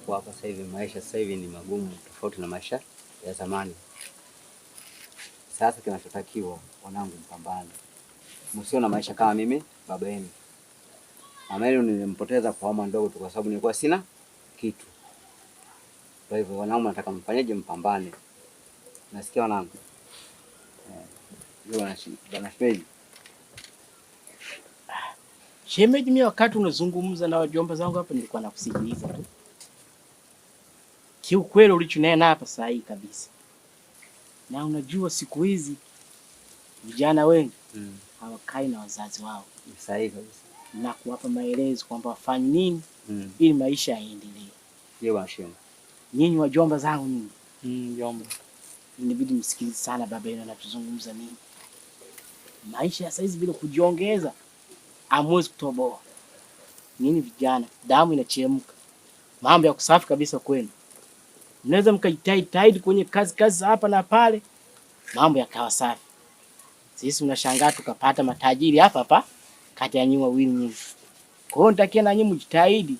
kwa hapa sasa hivi maisha sasa hivi ni magumu tofauti na maisha ya zamani. Sasa kinachotakiwa wanangu, mpambane. Msio na maisha kama mimi baba yenu. Mama yenu nilimpoteza kwa mama ndogo tu kwa sababu nilikuwa sina kitu. Kwa hivyo wanangu, nataka mfanyaje? Mpambane. Nasikia wanangu? Bwana shemeji. Shemeji, mimi wakati unazungumza na wajomba zangu hapa nilikuwa nakusikiliza tu. Kiukweli ulichonena hapa sahihi kabisa. Na unajua siku hizi vijana wengi hawakai na wazazi wao. Sahihi kabisa. Na kuwapa maelezo kwamba wafanye nini ili maisha yaendelee. Ndio bwana shemeji. Nyinyi wajomba zangu nyinyi. Jomba. Inabidi msikilize sana baba yenu anatuzungumza nini. Maisha ya saizi bila kujiongeza hamwezi kutoboa. Nyinyi vijana, damu inachemka. Mambo ya kusafi kabisa kwenu. Mnaweza mkajitahidi kwenye kazi hapa na pale, mambo yakawa safi. Sisi tunashangaa tukapata matajiri hapa kati ya nyinyi wawili nyinyi. Kwa hiyo nitakia na nyinyi mjitahidi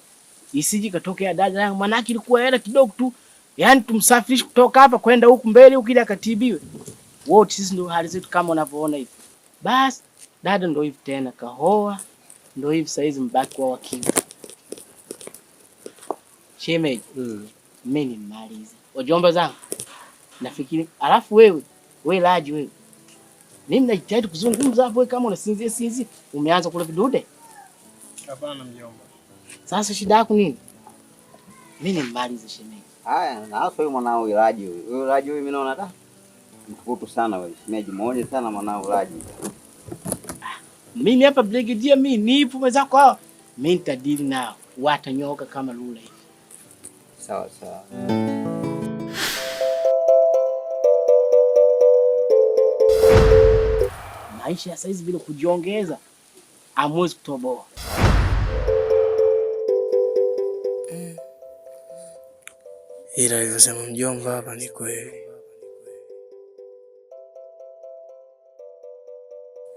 isije katokea dada yangu, maana ilikuwa hela kidogo tu. Yaani tumsafirishe kutoka hapa kwenda huku mbele huku ili akatibiwe. Wote sisi ndio hali zetu kama unavyoona hivi. Basi dada ndio hivi tena kahoa, ndio hivi saizi mbaki kwa wakili. Shemeji, mimi nimaliza. Wajomba zangu, nafikiri alafu wewe Laji wewe. Mimi najitahidi kuzungumza hapo kama unasinzia umeanza kula vidude? Hapana mjomba. Sasa shida yako nini? Mimi nimaliza shemeji. Haya, na hapo huyu mwanao Laji huyu. Huyu Laji huyu mimi naona da mtukutu sana wewe. Shemeji muone sana mwanao Laji. Mimi hapa brigadier, mimi nipo mwenzako hao. Mimi nitadili nao. Watanyoka kama lula hivi. Sawa sawa. Maisha ya saizi bila kujiongeza hamwezi kutoboa. Ila alivyosema mjomba hapa ni kweli.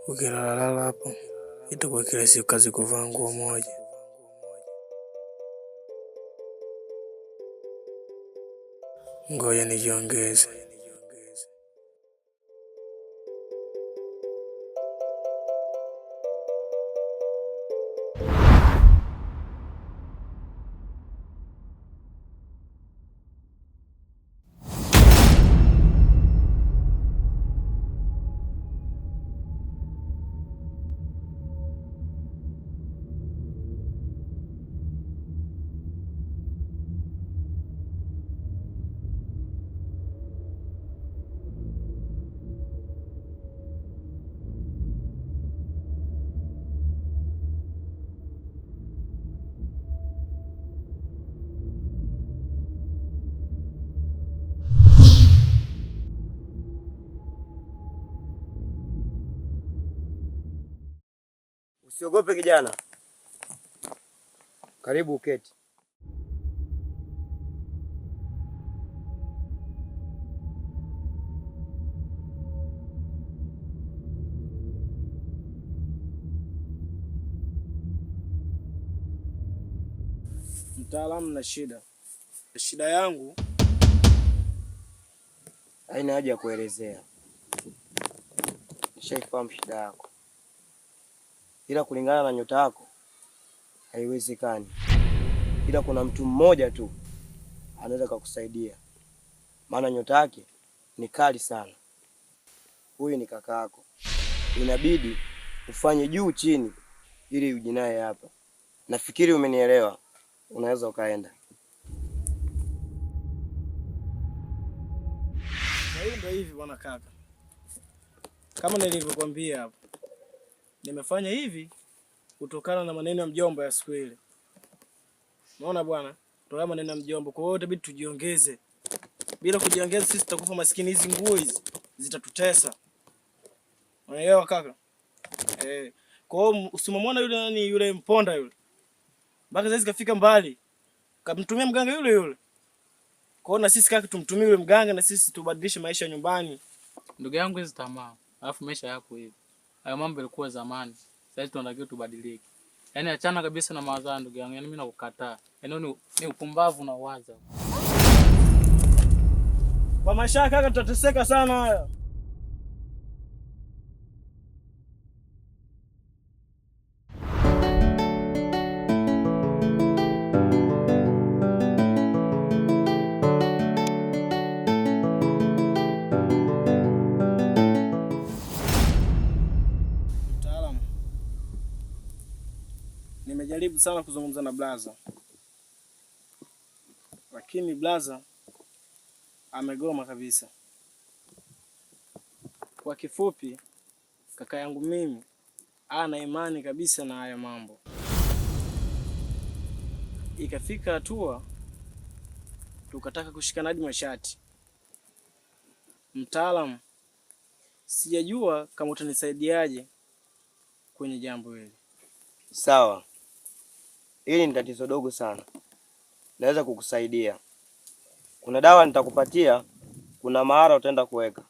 Ukilala hapo itakuwa kila siku kazi kuvaa nguo moja. Ngoja nijiongeze. Usiogope kijana. Karibu uketi. Mtaalamu na shida. Shida yangu haina haja ya kuelezea. Nishaifahamu shida yako. Ila kulingana na nyota yako haiwezekani. Ila kuna mtu mmoja tu anaweza kukusaidia. Maana nyota yake ni kali sana. Huyu ni kaka yako. Inabidi ufanye juu chini ili uje naye hapa. Nafikiri umenielewa. Unaweza ukaenda. ndio hivi bwana kaka. Kama nilivyokuambia hapo. Nimefanya hivi kutokana na maneno ya mjomba ya siku ile. Unaona bwana? Toa maneno ya mjomba. Kwa hiyo itabidi tujiongeze. Bila kujiongeza sisi tutakufa maskini, hizi nguo hizi zitatutesa. Unaelewa kaka? Kwa hiyo usimwona yule mponda yule. Mpaka sasa kafika mbali. Kamtumia mganga yule. Kwa hiyo na sisi kaka tumtumie yule mganga na sisi tubadilishe maisha nyumbani. Ndugu yangu hizo tamaa. Alafu maisha yako hivi. Hayo mambo yalikuwa zamani. Sasa tunatakiwa tubadilike. Yaani achana kabisa na mawazo ndugu yangu. Yaani mimi nakukataa. Yaani ni upumbavu na uwaza. Kwa maisha kaka tutateseka sana haya. Mtaalamu, nimejaribu sana kuzungumza na blaza, lakini blaza amegoma kabisa. Kwa kifupi, kaka yangu mimi ana imani kabisa na haya mambo. Ikafika hatua tukataka kushikana hadi mashati. Mtaalamu, sijajua kama utanisaidiaje kwenye jambo hili. Sawa, hili ni tatizo dogo sana, naweza kukusaidia. Kuna dawa nitakupatia, kuna mahara utaenda kuweka.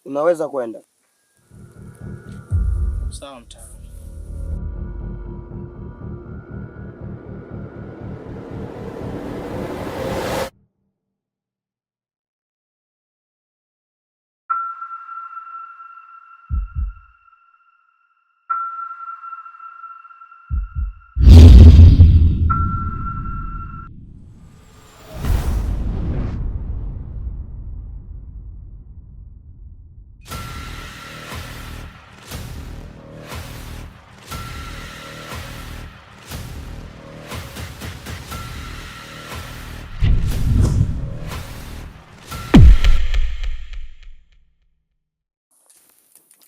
Unaweza kwenda. Sawa mtaalamu.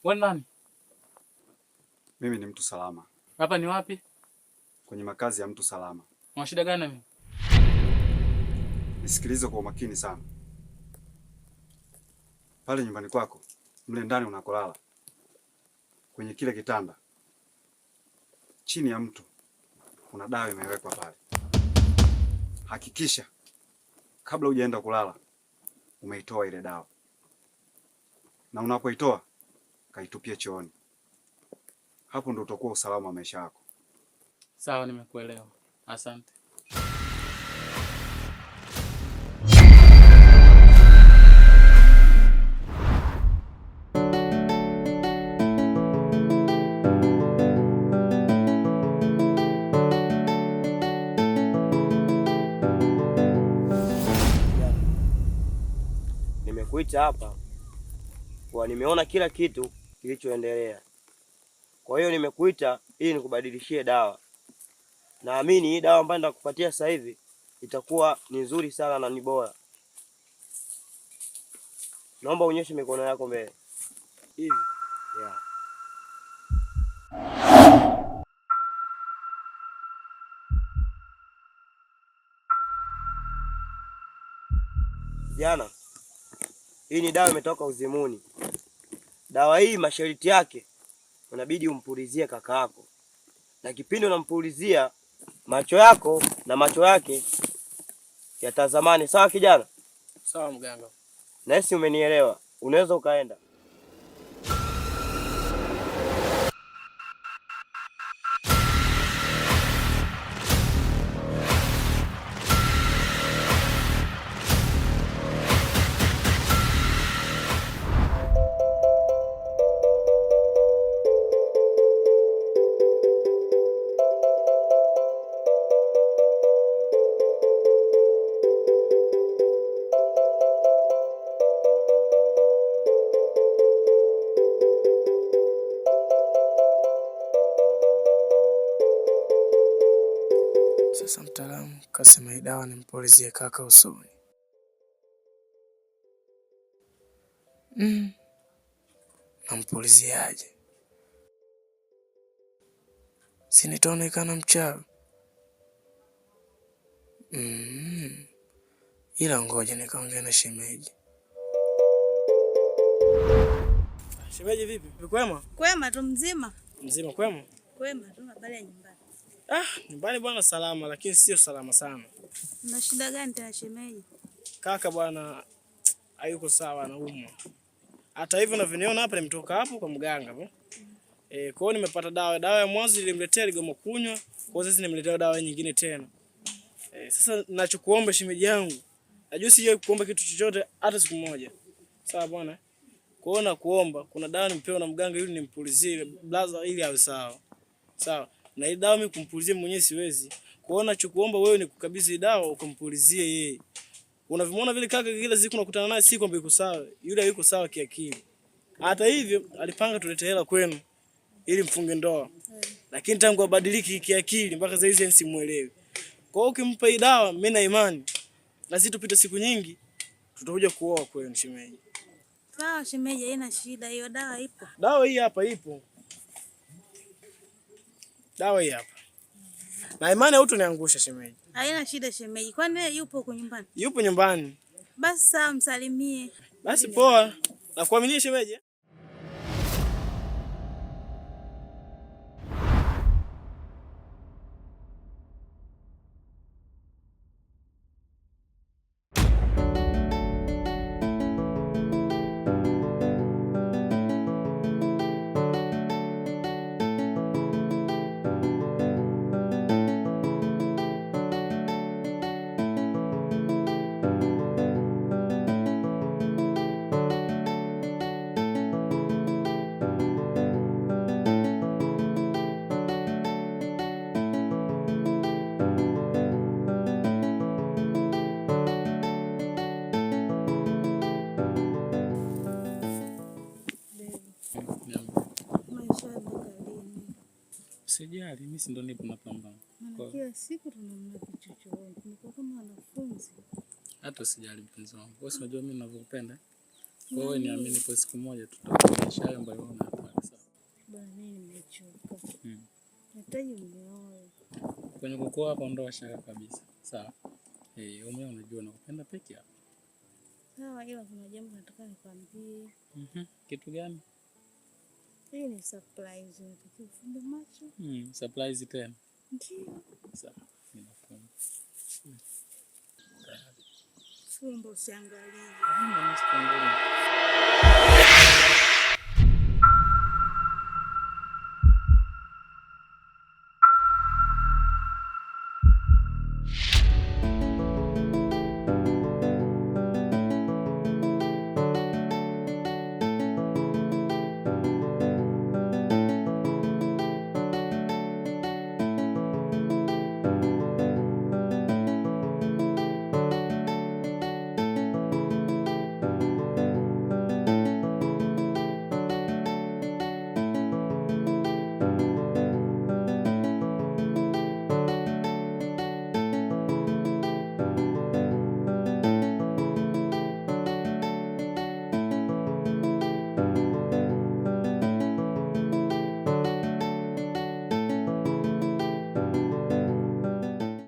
Wewe nani? Mimi ni mtu salama. Hapa ni wapi? Kwenye makazi ya mtu salama. Una shida gani na mimi? Nisikilize kwa umakini sana. Pale nyumbani kwako, mle ndani unakolala, kwenye kile kitanda, chini ya mtu kuna dawa imewekwa pale. Hakikisha kabla hujaenda kulala umeitoa ile dawa, na unapoitoa kaitupie chooni. Hapo ndo utakuwa usalama wa maisha yako. Sawa, nimekuelewa. Asante. Nimekuita hapa kwa nimeona kila kitu kilichoendelea. Kwa hiyo nimekuita ili nikubadilishie dawa. Naamini hii dawa ambayo nitakupatia sasa hivi itakuwa ni nzuri sana na ni bora. Naomba unyoshe mikono yako mbele. Hivi. Yeah. Jana, hii ni dawa imetoka uzimuni. Dawa hii masharti yake unabidi umpulizie kaka yako, na kipindi unampulizia macho yako na macho yake yatazamani. Sawa kijana? Sawa mganga. Nasi umenielewa. Unaweza ukaenda. Sasa mtaalamu kasema hii dawa nimpulizie kaka usoni. Nampuliziaje? Si nitaonekana mchawi? ila ngoja nikaongea na shemeji. Shemeji vipi? Kwema? Kwema tu mzima. Mzima kwema? Kwema tu, habari ya nyumbani? Nyumbani bwana salama, lakini sio salama sana. Una shida gani tena shemeji? Kaka bwana hayuko sawa, anaumwa. Hata hivyo unavyoniona hapa nimetoka hapo kwa mganga hapo. Kwa hiyo nimepata dawa ya mwanzo nilimletea ligoma kunywa, kwa sasa nimeletea dawa nyingine tena. Sasa ninachokuomba shemeji yangu, najua sije kuomba kitu chochote hata siku moja. Sawa bwana? Kuona kuomba kuna dawa nimepewa na mganga ili nimpulizie blaza ili awe sawa. Sawa? Na ile dawa mimi kumpulizie mwenyewe siwezi. Kuona chokuomba wewe ni kukabidhi dawa ukampulizie yeye. Unavyomuona vile kaka kila siku nakutana naye si kwamba yuko sawa. Yule yuko sawa kiakili. Hata hivyo alipanga tulete hela kwenu ili mfunge ndoa. Lakini tangu abadiliki kiakili mpaka sasa hivi simuelewi. Kwa hiyo ukimpa hii dawa mimi na imani lazima tupite siku nyingi tutakuja kuoa kwenu shemeji. Sawa shemeji, haina shida, hiyo dawa ipo. Dawa hii hapa ipo. Dawa hii hapa. Na imani hutoniangusha shemeji. Haina shida shemeji. Kwani yupo huko nyumbani? Yupo nyumbani. Basi sawa, msalimie. Basi poa. Nakuaminia shemeji. Sijali, mimi si ndo nipo napambana. Maana kila siku tunamna kichochoroni. Tumekuwa kama wanafunzi. Hata sijali mpenzi wangu. Wewe unajua mimi ninavyokupenda. Wewe niamini kwa siku moja tutakuonyesha hayo ambayo unataka sawa. Bwana mimi nimechoka. Nahitaji unioe. Kwenye kukoa hapa ondoa shaka kabisa. Sawa? Wewe unajua nakupenda peke yako. Sawa, ila kuna jambo nataka nikwambie. Kitu gani? Hii ni surprise, unatakiwa ufumbe macho. Surprise tena. Ndio. Sawa, ninafunga. Fumba usiangalie. Mimi